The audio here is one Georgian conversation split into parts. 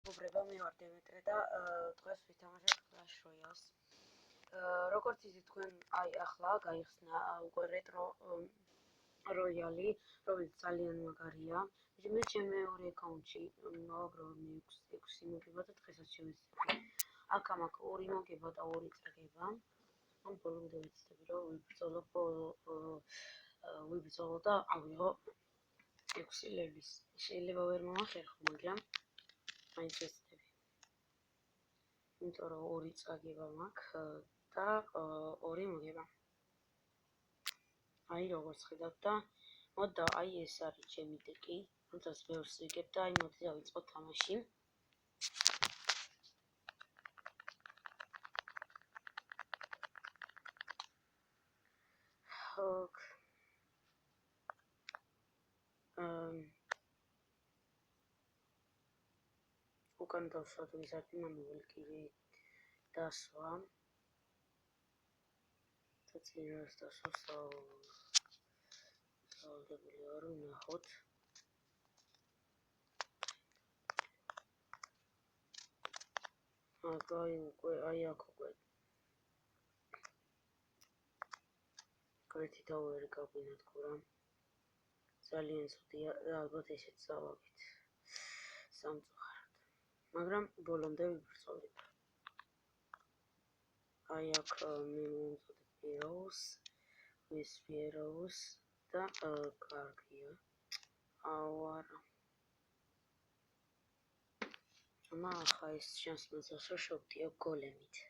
მეგობრებო, მე ვარ დემეტრე და დღეს ვითამაშებ Clash Royale-ს. როგორც იცით, თქვენ ახლა გაიხსნა უკვე retro royale-ი, რომელიც ძალიან მაგარია. მე ჩემი მეორე აკაუნტში მოვაგროვე 6 მოგება და დღესაც შევეცდები. აქ მაქვს 2 მოგება და 2 წაგება. ამ ბოლომდე ვეცდები რომ ვიბრძოლო და ავიღო 6 ლევის. შეიძლება ვერ მომახერხო, მაგრამ მაინც ვეცდები. იმიტომ რომ 2 წაგება მაქვს და 2 მოგება. აი როგორც ხედავთ და მოდა აი ეს არის ჩემი დეკი, როდესაც ბევრს ვიგებ და აი მოდი დავიწყოთ თამაში. უკან დავსვათ ვიზარდი, მანუელ კირი დასვა. და წინას დასვას დავდებული ვარ, ვნახოთ. აი აქ უკვე კრეთი ტაუერი გაგვინადგურა. ძალიან ცუდია და ალბათ ესეც დავაგეთ სამწუხაროდ. მაგრამ ბოლომდე ვიბრძოლებ. აი აქ მე მომწოდებ Heroes, Heroes და კარგია. არა. ახლა ეს შანს მოწევს რომ შევდიო გოლემით.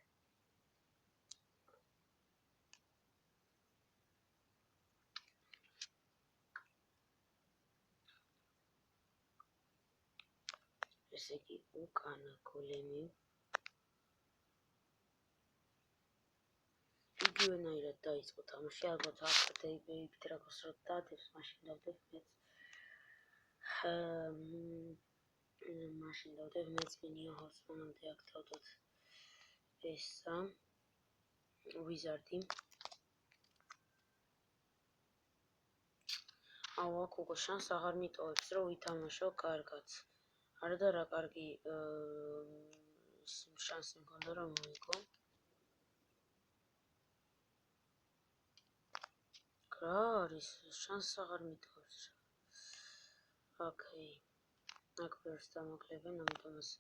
ესე იგი უკან გოლემი. იგივენაირად დაიწყო თამაში, ალბათ ახლა დეიბეიბით რაკოს რო დადებს, მაშინ დავდებ მეც. მაშინ დავდებ მეც მინიოჰოს, მანამდე აქ დავდოთ ესა ვიზარდი. აქ უკვე შანს აღარ მიტოვებს რომ ვითამაშო კარგად. არა და რა კარგი შანსი მქონდა რომ მოიგო. რა არის შანს აღარ მიტოვებს. ოკეი. აქ ვერს დამოკლებენ, ამიტომაც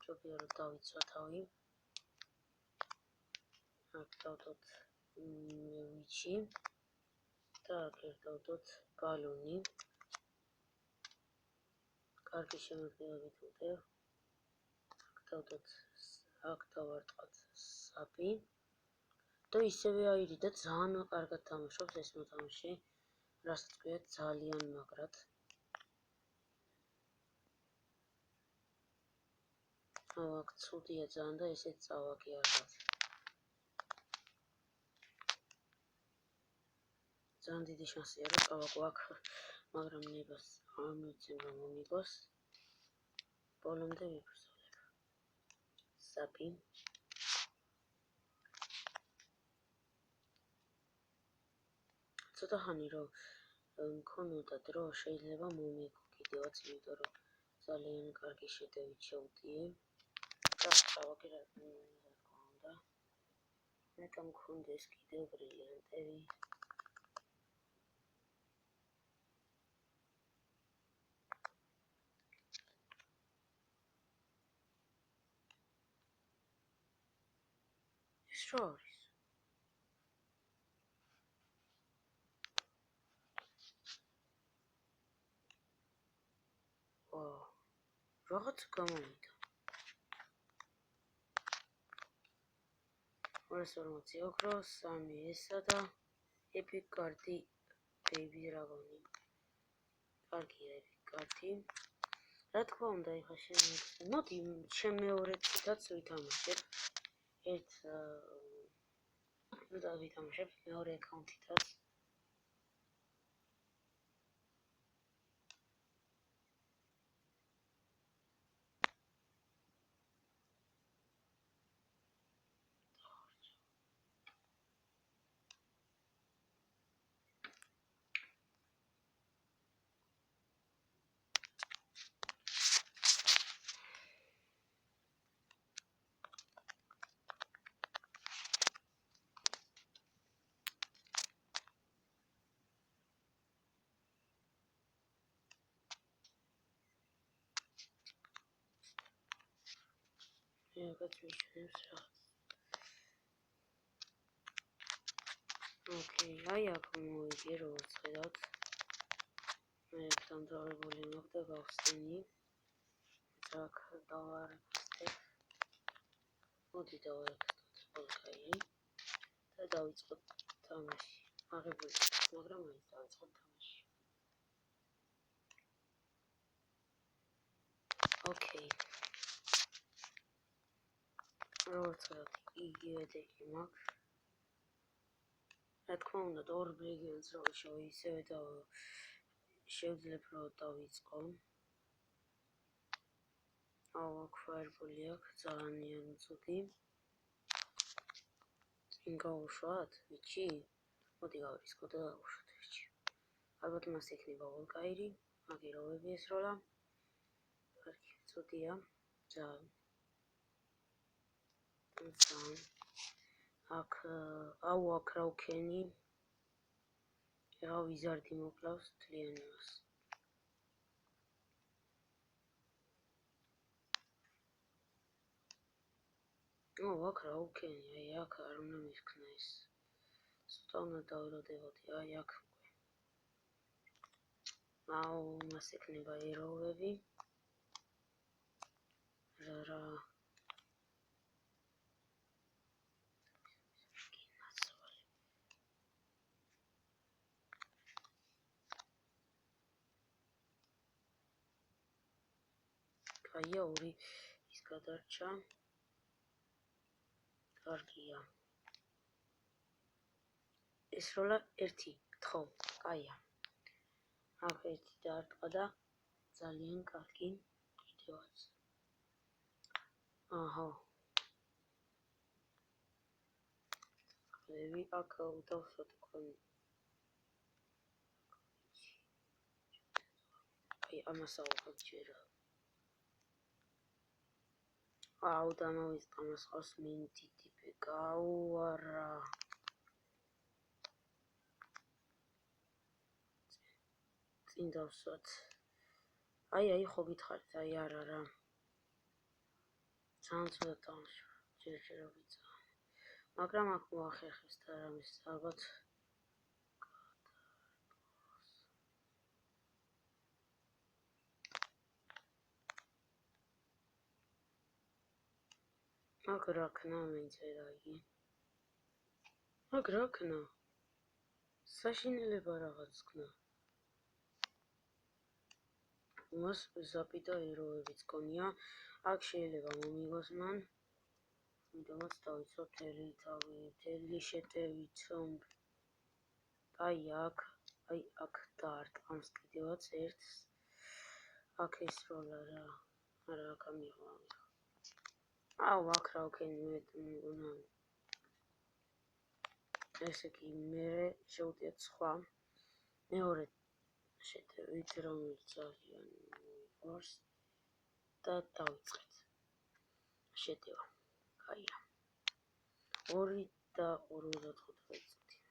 ჯობია რომ დავიცვა თავი. აქ დავდოთ ვიჩი და აქ დავდოთ ბალონი. კარგი შემოქმედებით ვუტევ. აქ დავარტყათ საპი. და ისევე აირი და ძალიან კარგად თამაშობს ეს მოთამაშე. რასაც ქვია ძალიან მაგრად. აქ ცუდია ძალიან და ესეც წავაკი არგად. ძალიან დიდი შანსია რომ წავაკო აქ, მაგრამ ნებას ამიცემ რომ მომიგოს. ბოლომდე ვიბრძოლებ. საპი. ცოტა ხანი რომ მქონოდა დრო, შეიძლება მომიგო კიდევაც, იმიტომ რომ ძალიან კარგი შედევით შევდიე. და წავაკი რა თქმა უნდა. მეტა მქონდეს კიდევ ბრილიანტები. ეს რა არის? რაღაც გამოვიდა. 240 ოქრო, 3 ესა და epic card-ი baby dragon-ი. კარგია epic card-ი. რა თქმა უნდა, ეხლა შემიძლია. მოდი, ჩემ მეორე წითაც ვითამაშებ. და ვითამაშებ მეორე აკაუნტითაც. რაღაც მიჩნევს რაღაც. ოკეი, აი აქ მოვიდი, როგორც ხედავთ. მე დამთავრებული მოხდა გავხსენი. აქ დავარეკავ. მოდი დავარეკავ ყველგაი და დავიწყოთ თამაში. აღებული, მაგრამ მაინც დავიწყოთ თამაში. ოკეი. როგორც ხედავთ, იგივე დეკი მაქვს. რა თქმა უნდა, ორ რეგიონს რო ვიშოვე, ისევე და შევძლებ რომ დავიწყო. აქ ფაერბოლი აქვს, ძალიან ცუდი. წინ გავუშვათ, ვიჩი? მოდი გავრისკო და დავუშვათ ვიჩი. ალბათ მას იქნება ვოლკაირი, აგიროვები ესროლა. კარგი, ცუდია. ძალიან. აქ რა ვქენი? რა ვიზარდი მოკლავს თლიანი მას. აქ რა ვქენი? აი აქ არ უნდა მისქნა ეს. ცოტა უნდა დაველოდებოდი, აი აქ უკვე. მას ექნება ეროვები. რა კაია ორი ის გადარჩა. კარგია. ეს როლა ერთი გთხოვ, კაია. აქ ერთი დაარტყა და ძალიან კარგი კიდევაც. აჰა. ლევი აქ დავსვათ თქვენ. აი ამას ავუხებ ჯერ. დამოვიწყდა მას ყავს მინტი ტიპი. გაუარა. წინ დავსვათ. აი ხო გითხარით, აი არა. ძალიან ცუდად დავშვა. ჯერ ვიწა. მაგრამ აქ მოახერხებს და რამის ალბათ აქ რა ქნა მეწერა იგი. აქ რა ქნა? საშინელება რაღაც ქნა. მას ზაპი და ეროვებიც გონია. აქ შეიძლება მომიგოს მან. იმდენაც დავიცვა თელი თავი, თელი შეტევით. აი აქ დაარტყამს კიდევაც ერთს. აქ ეს როლა რა. არა აქ ამიღო. აქ რა ვქენი მე მეგონა. ესე იგი მე შევდიოთ სხვა. მეორე შეტევით, რომელიც ძალიან მოიყვარს და დავიწყეთ. შეტევა. კაია. 2 და 45 წუთი.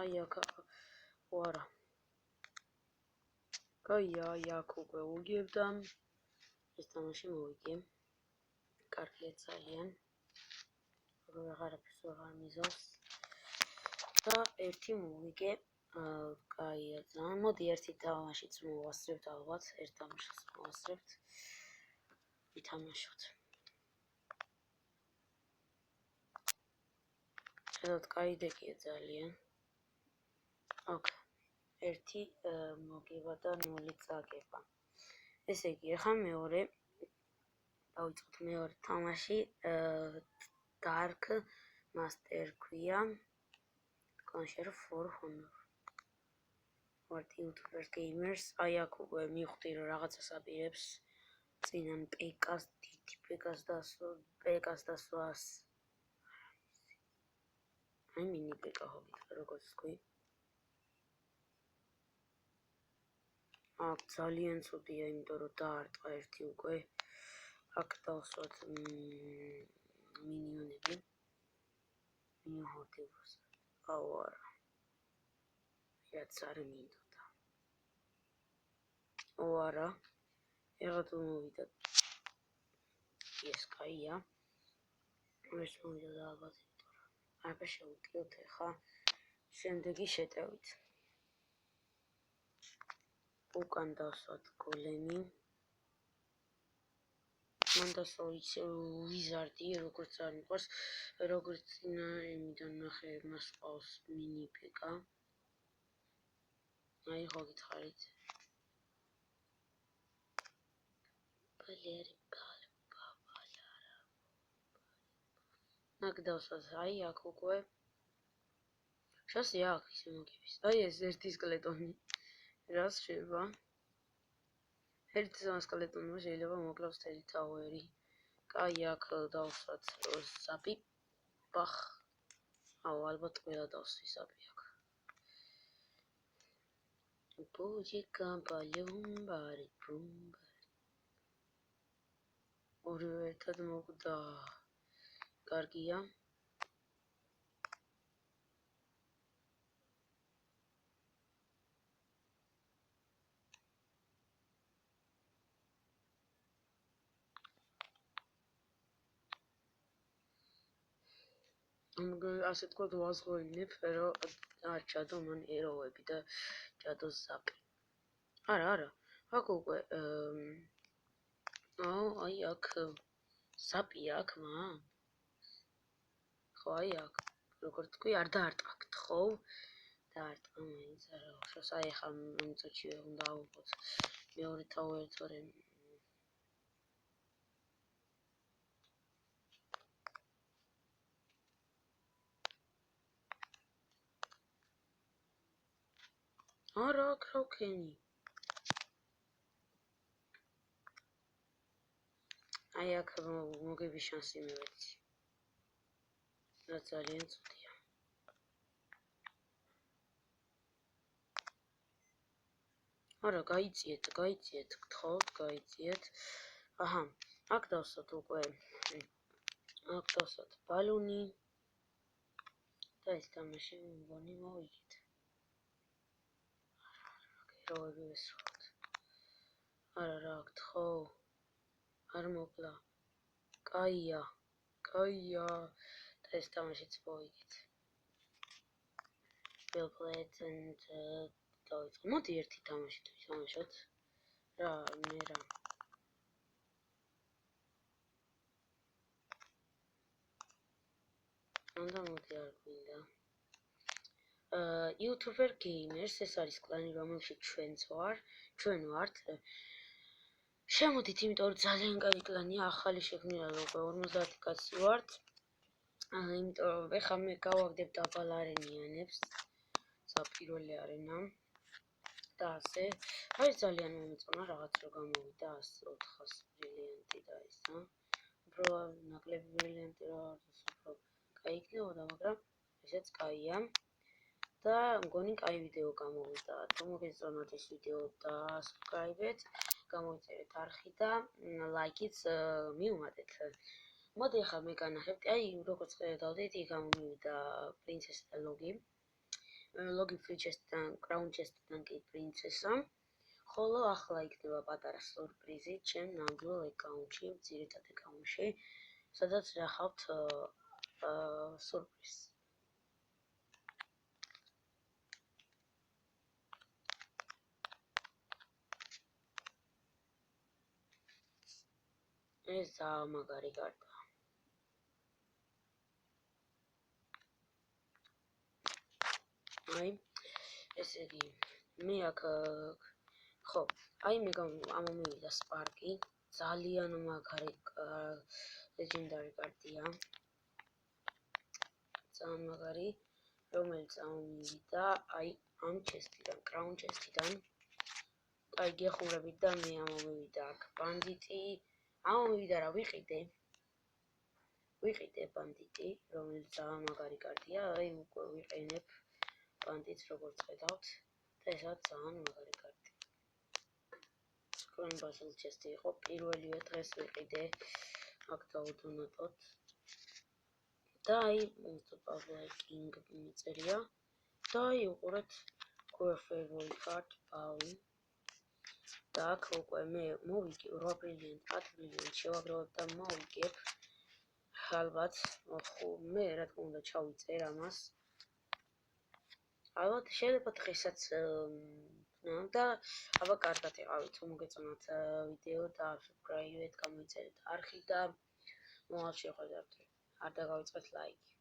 აი აქ ვარა. კაია, აქ უკვე უგებდა. ეს თამაში მოვიგე. კარგია ძალიან. აღარაფერს აღარ მიზავს. და ერთი მოვიგე. კაია ძალიან. მოდი ერთი თამაშიც მოვასწრებთ ალბათ. ერთ თამაშს მოვასწრებთ. ვითამაშოთ. ხედავთ, კაი დეკია ძალიან. ოკ. ერთი მოგება და 0 წაგება. ესე იგი, ახლა მეორე დავიწყოთ მეორე თამაში. Dark Master ქვია. Conquer for Honor. ვართ YouTuber gamers. აი აქ უკვე მივხვდი რომ რაღაცას აპირებს. წინან პეკას, დიდი პეკას დასვას. აი მინი პეკა ხომ როგორც თქვი. აქ ძალიან ცუდია, იმიტომ რომ დაარტყა ერთი უკვე. აქ დავსვათ მინიონები. მინიჰორდებას. აუ არა. რაც არ მინდოდა. ო არა ეხლა თუ მოვიდა ეს კაია ეს მოვიდა ალბათ აბა შევუკლოთ ეხლა შემდეგი შეტევით უკან დავსვათ გოლემი მან დასვით ვიზარდი როგორც არ მიყვარს როგორც იმიდან ნახე მას ყავს მინი პეკა აი ხო გითხარით ბალერი ბაბალარა ნაკ დავსვათ აი აქ უკვე შასი აქ ისე მოგიბის აი ეს ერთი სკელეტონი რას შევა ერთი სკელეტონმა შეიძლება მოკლავს თელი ტაუერი კაი აქ დავსვათ საპი ბახ აუ ალბათ ყველა დავსვი საპი აქ ბუჯიკა ბალუმბარი ბუმბარი ორივე ერთად მოკვდა კარგია ასე თქვა ვაზღვენებ რომ არ ჩადო მან ეროვები და ჩადოს საპი არა აქ უკვე აი აქ საპი აქ მან ხო აი აქ როგორც თქვი არ დაარტყავთ ხო დაარტყა მაინც არა შოს აი ახლა მომწოჩი უნდა ავუყოთ მეორე ტაუერი თორემ არა ქროქენი აი აქ მოგები შანსი მივეცი რა ძალიან ცუდია არა გაიწიეთ გთხოვთ გაიწიეთ აჰა აქ დავსვათ უკვე აქ დავსვათ ბალუნი და ეს თამაში მგონი მოვიგეთ ეროვები ვესვათ არა რა გთხოვ არ მოკლა კაია და ეს თამაშიც მოვიგეთ well played and დავიწყო მოდი ერთი თამაში თამაშოთ რა მე რა უნდა მოდი არ გვინდა YouTuber gamers ეს არის კლანი რომელშიც ჩვენ ვართ შემოდით იმიტომ რომ ძალიან კარგი კლანია ახალი შექმნილია უკვე 50 კაცი ვართ იმიტომ რომ ეხლა მე გავაგდებ დაბალ არენიანებს საპირველი არენა და ასე აი ძალიან მომეწონა რაღაც რო გამოვიდა 400 ბრილიანტი და ისა უფრო ნაკლები ბრილიანტი რა უფრო კაი იქნებოდა მაგრამ ესეც კაია და მგონი კაი ვიდეო გამოვიდა თუ მოგეწონათ ეს ვიდეო და subscribe-ეთ გამოიწერეთ არხი და ლაიქიც მიუმატეთ მოდი ახლა მე განახებთ აი როგორც ხედავდით იქ გამომივიდა პრინცესა ლოგი free chest-დან crown chest-დან კი პრინცესა ხოლო ახლა იქნება პატარა სურპრიზი ჩემ ნამდვილ აკაუნტში ძირითად აკაუნტში სადაც ნახავთ სურპრიზს ეს მაგარი კარტა აი ესე იგი მე აქ ხო აი მე ამომივიდა სპარკი ძალიან მაგარი ლეგენდარი კარტია ძალიან მაგარი რომელიც ამომივიდა აი ამ ჩესტიდან კრაუნ ჩესტიდან აი გეხურებით და მე ამომივიდა აქ ბანდიტი ამომივიდა რა ვიყიდე ბანდიტი რომელიც ძალიან მაგარი კარტია აი უკვე ვიყენებ ბანდიტს როგორც ხედავთ და ესაც ძალიან მაგარი კარტი თქვენ ბაზილ ჩესტი იყო პირველივე დღეს ვიყიდე აქ დავუდონატოთ და აი Pablo King მიწერია და აი უყურეთ favorite card Paul და აქ უკვე მე მოვიგებ 8 ბრილიანტ, 10 ბრილიანტ შევაგროვებ და მოვიგებ. ალბათ მე რა თქმა უნდა ჩავიწერ ამას. ალბათ შეიძლება დღესაც და აბა კარგად იყავით, თუ მოგეწონათ ვიდეო და subscribe-ით, გამოიწერეთ არხი და მოვალ შეხვედრამდე. არ დაგავიწყეთ ლაიქი.